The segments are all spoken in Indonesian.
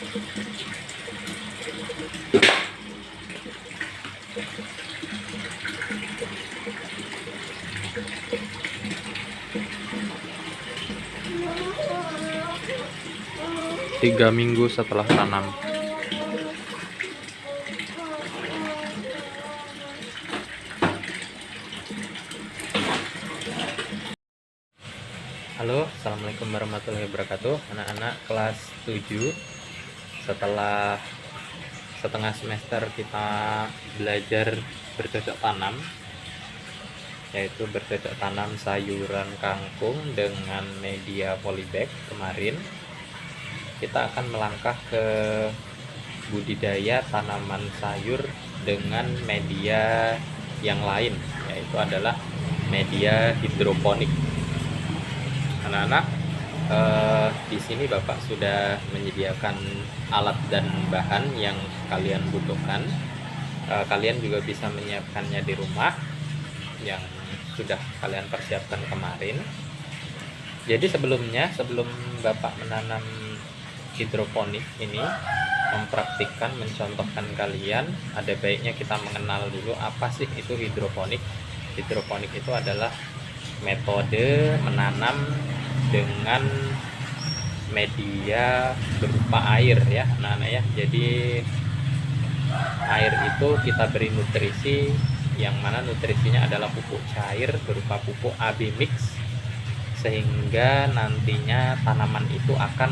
Tiga minggu setelah tanam. Halo, assalamualaikum warahmatullahi wabarakatuh. Anak-anak kelas 7, setelah setengah semester kita belajar bercocok tanam, yaitu bercocok tanam sayuran kangkung dengan media polybag kemarin, kita akan melangkah ke budidaya tanaman sayur dengan media yang lain, yaitu adalah media hidroponik. Anak-anak, di sini Bapak sudah menyediakan alat dan bahan yang kalian butuhkan. Kalian juga bisa menyiapkannya di rumah yang sudah kalian persiapkan kemarin. Jadi sebelum Bapak menanam hidroponik ini, mempraktikkan, mencontohkan kalian, ada baiknya kita mengenal dulu apa sih itu hidroponik. Hidroponik itu adalah metode menanam dengan media berupa air ya, anak-anak ya. Jadi air itu kita beri nutrisi, yang mana nutrisinya adalah pupuk cair berupa pupuk AB mix, sehingga nantinya tanaman itu akan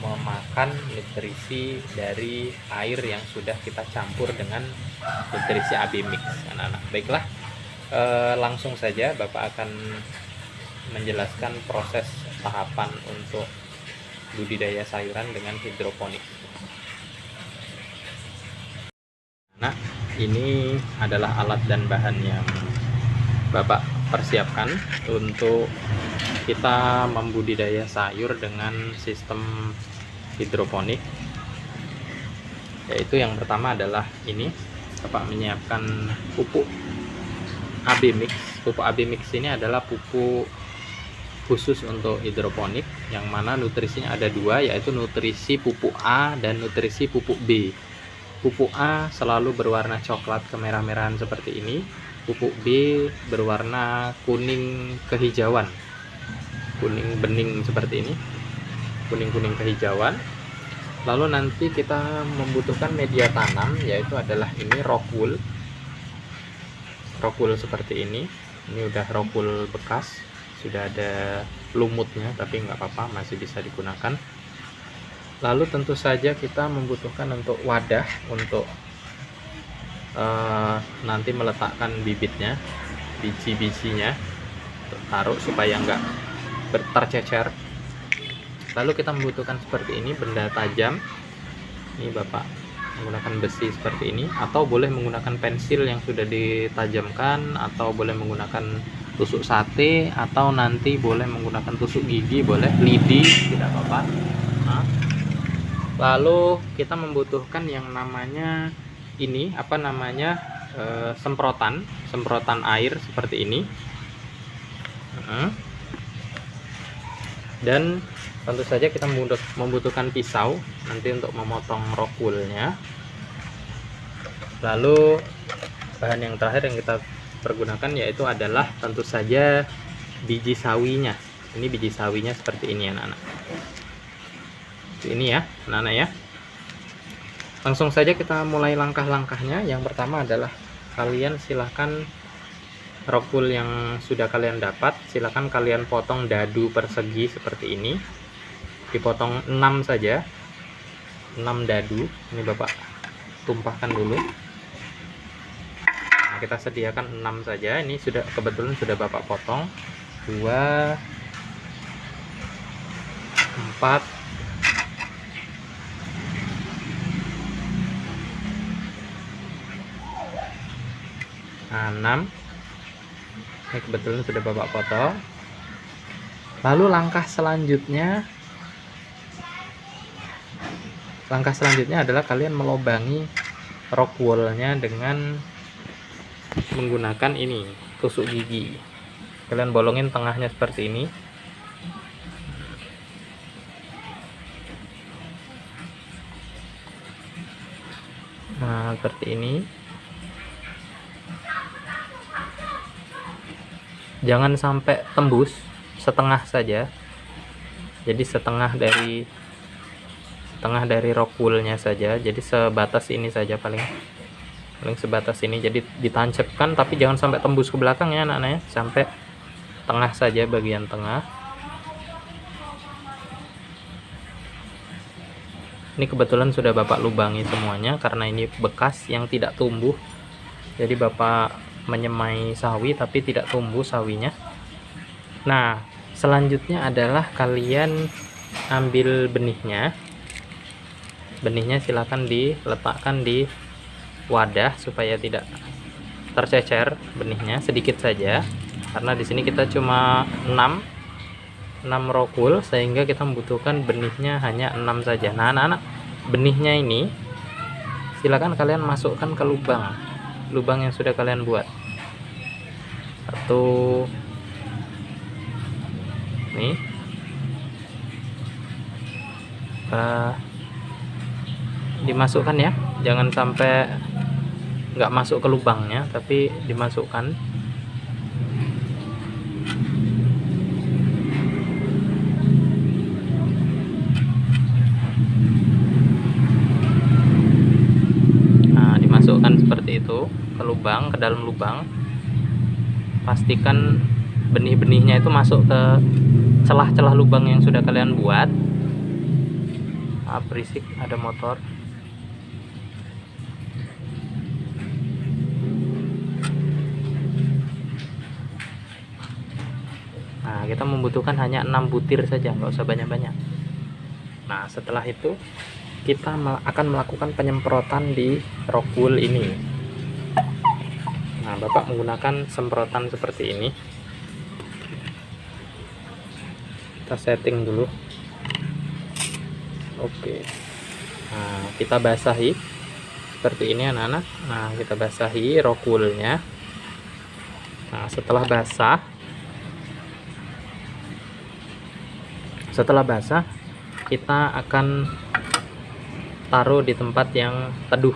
memakan nutrisi dari air yang sudah kita campur dengan nutrisi AB mix, anak-anak. Baiklah, langsung saja Bapak akan menjelaskan proses tahapan untuk budidaya sayuran dengan hidroponik. Nah, ini adalah alat dan bahan yang Bapak persiapkan untuk kita membudidaya sayur dengan sistem hidroponik. Yaitu yang pertama adalah ini, Bapak menyiapkan pupuk AB mix. Pupuk AB mix ini adalah pupuk khusus untuk hidroponik, yang mana nutrisinya ada dua, yaitu nutrisi pupuk A dan nutrisi pupuk B. Pupuk A selalu berwarna coklat kemerah-merahan seperti ini. Pupuk B berwarna kuning kehijauan, kuning bening seperti ini, kuning-kuning kehijauan. Lalu nanti kita membutuhkan media tanam, yaitu adalah ini rock wool. Rock wool seperti ini udah rock wool bekas, sudah ada lumutnya, tapi nggak apa-apa, masih bisa digunakan. Lalu tentu saja kita membutuhkan untuk wadah untuk nanti meletakkan bibitnya, biji-bijinya, taruh supaya nggak tercecer. Lalu kita membutuhkan seperti ini, benda tajam. Ini Bapak menggunakan besi seperti ini, atau boleh menggunakan pensil yang sudah ditajamkan, atau boleh menggunakan tusuk sate, atau nanti boleh menggunakan tusuk gigi, boleh lidi, tidak apa-apa. Nah, lalu kita membutuhkan yang namanya ini, apa namanya, semprotan air seperti ini. Dan tentu saja kita membutuhkan pisau nanti untuk memotong rock woolnya. Lalu bahan yang terakhir yang kita pergunakan yaitu adalah tentu saja biji sawinya. Ini biji sawinya seperti ini, anak-anak. Ini ya, anak-anak ya. Langsung saja kita mulai langkah-langkahnya. Yang pertama adalah kalian silahkan rock wool yang sudah kalian dapat, silahkan kalian potong dadu persegi seperti ini. Dipotong 6 saja, 6 dadu. Ini Bapak tumpahkan dulu. Nah, kita sediakan 6 saja. Ini sudah kebetulan sudah Bapak potong. 2, 4, 6. Ini kebetulan sudah Bapak potong. Lalu langkah selanjutnya adalah kalian melubangi rock wool-nya dengan menggunakan ini, tusuk gigi. Kalian bolongin tengahnya seperti ini. Nah, seperti ini. Jangan sampai tembus, setengah saja. Jadi setengah dari rock woolnya saja. Jadi sebatas ini saja, paling sebatas ini. Jadi ditancapkan tapi jangan sampai tembus ke belakang ya anak-anak, sampai tengah saja, bagian tengah. Ini kebetulan sudah Bapak lubangi semuanya karena ini bekas yang tidak tumbuh. Jadi Bapak menyemai sawi tapi tidak tumbuh sawinya. Nah, selanjutnya adalah kalian ambil benihnya. Benihnya silakan diletakkan di wadah supaya tidak tercecer benihnya, sedikit saja. Karena di sini kita cuma 6 rock wool, sehingga kita membutuhkan benihnya hanya 6 saja. Nah, anak-anak, benihnya ini silakan kalian masukkan ke lubang yang sudah kalian buat. Satu, nih, dimasukkan ya, jangan sampai nggak masuk ke lubangnya, tapi dimasukkan. Nah, dimasukkan seperti itu ke dalam lubang. Pastikan benih-benihnya itu masuk ke celah-celah lubang yang sudah kalian buat. Berisik, ada motor. Nah, kita membutuhkan hanya 6 butir saja, nggak usah banyak-banyak. Nah, setelah itu kita akan melakukan penyemprotan di rock wool ini. Nah, Bapak menggunakan semprotan seperti ini. Kita setting dulu. Oke. Nah, kita basahi seperti ini anak-anak. Nah, kita basahi rock woolnya. Nah, setelah basah kita akan taruh di tempat yang teduh.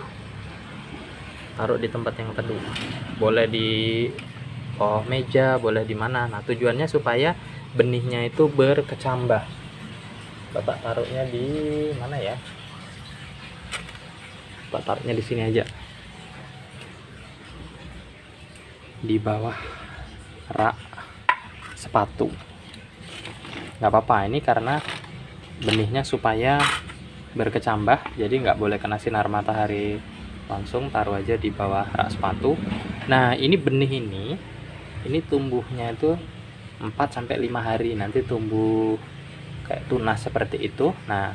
Boleh di bawah meja, boleh di mana. Nah, tujuannya supaya benihnya itu berkecambah. Bapak taruhnya di mana ya? Bapak taruhnya di sini aja, di bawah rak sepatu. Nggak apa-apa, ini karena benihnya supaya berkecambah, jadi nggak boleh kena sinar matahari langsung. Taruh aja di bawah rak sepatu. Nah, ini benih ini tumbuhnya itu 4-5 hari, nanti tumbuh kayak tunas seperti itu. Nah,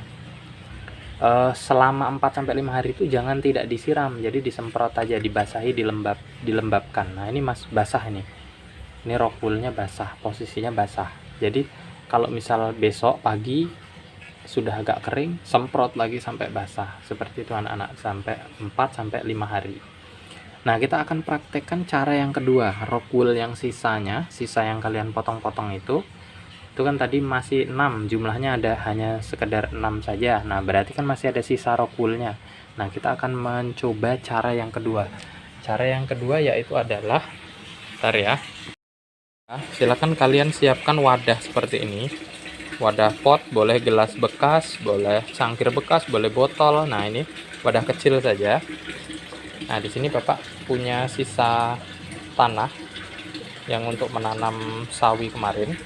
selama 4-5 hari itu jangan tidak disiram, jadi disemprot aja, dibasahi, dilembabkan. Nah, ini basah ini rock woolnya basah, posisinya basah. Jadi kalau misal besok pagi sudah agak kering, semprot lagi sampai basah. Seperti itu anak-anak, sampai 4-5 hari. Nah, kita akan praktekkan cara yang kedua. Rock wool yang sisa yang kalian potong-potong itu kan tadi masih 6, jumlahnya hanya sekedar 6 saja. Nah, berarti kan masih ada sisa rock woolnya. Nah, kita akan mencoba cara yang kedua. Cara yang kedua yaitu adalah, bentar ya. Nah, silakan kalian siapkan wadah seperti ini. Wadah pot, boleh gelas bekas, boleh cangkir bekas, boleh botol. Nah, ini wadah kecil saja. Nah, di sini Bapak punya sisa tanah yang untuk menanam sawi kemarin.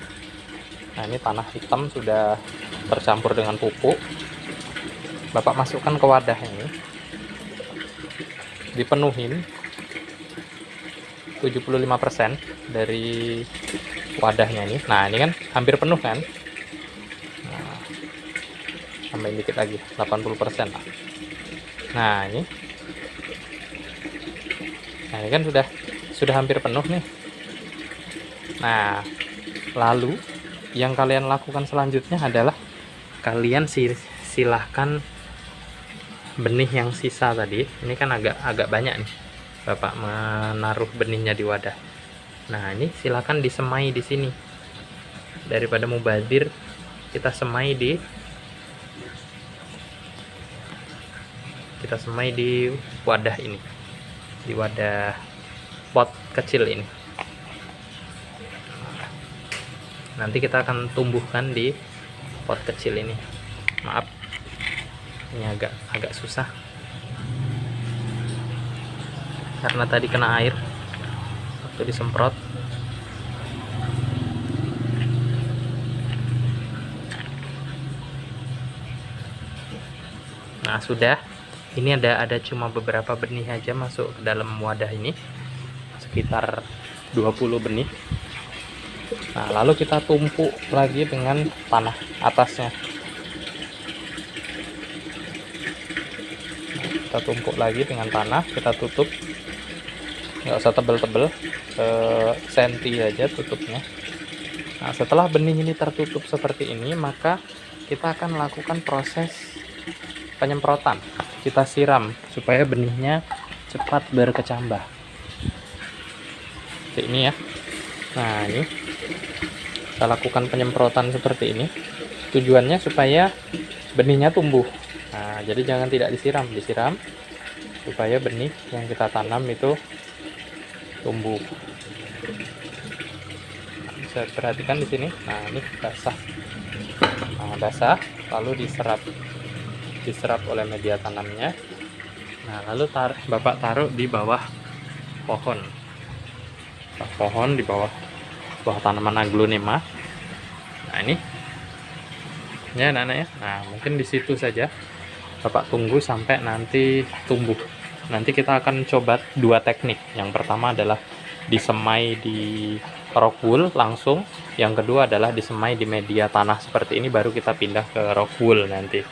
Nah, ini tanah hitam sudah tercampur dengan pupuk. Bapak masukkan ke wadah ini, dipenuhin 75% dari wadahnya ini. Nah, ini kan hampir penuh kan. Tambahin dikit lagi, 80% lah. Nah, ini kan sudah hampir penuh nih. Nah, lalu yang kalian lakukan selanjutnya adalah kalian silahkan benih yang sisa tadi. Ini kan agak banyak nih Bapak menaruh benihnya di wadah. Nah, ini silahkan disemai di sini. Daripada mubazir, kita semai di kita semai di wadah ini, di wadah pot kecil ini. Nanti kita akan tumbuhkan di pot kecil ini. Maaf, ini agak susah karena tadi kena air waktu disemprot. Nah, sudah. Ini ada cuma beberapa benih aja masuk ke dalam wadah ini, sekitar 20 benih. Nah, lalu kita tumpuk lagi dengan tanah atasnya. Kita tumpuk lagi dengan tanah, kita tutup. Nggak usah tebel-tebel, senti aja tutupnya. Nah, setelah benih ini tertutup seperti ini, maka kita akan lakukan proses penyemprotan. Kita siram supaya benihnya cepat berkecambah. Seperti ini ya. Nah, ini kita lakukan penyemprotan seperti ini. Tujuannya supaya benihnya tumbuh. Nah, jadi jangan tidak disiram supaya benih yang kita tanam itu tumbuh. Bisa perhatikan di sini. Nah, ini basah. Nah, basah, lalu diserap oleh media tanamnya. Nah, lalu Bapak taruh di bawah pohon. Di bawah tanaman aglonema. Nah, ini ya anak-anak ya. Nah, mungkin di situ saja. Bapak tunggu sampai nanti tumbuh. Nanti kita akan coba dua teknik. Yang pertama adalah disemai di rock wool langsung. Yang kedua adalah disemai di media tanah seperti ini, baru kita pindah ke rock wool nanti.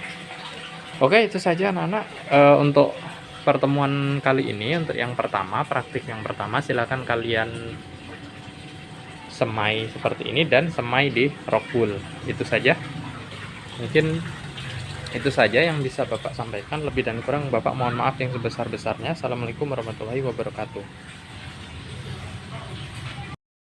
Oke, itu saja anak-anak untuk pertemuan kali ini. Untuk yang pertama, praktik yang pertama, silakan kalian semai seperti ini dan semai di rock wool. Itu saja. Mungkin itu saja yang bisa Bapak sampaikan. Lebih dan kurang Bapak mohon maaf yang sebesar-besarnya. Assalamualaikum warahmatullahi wabarakatuh.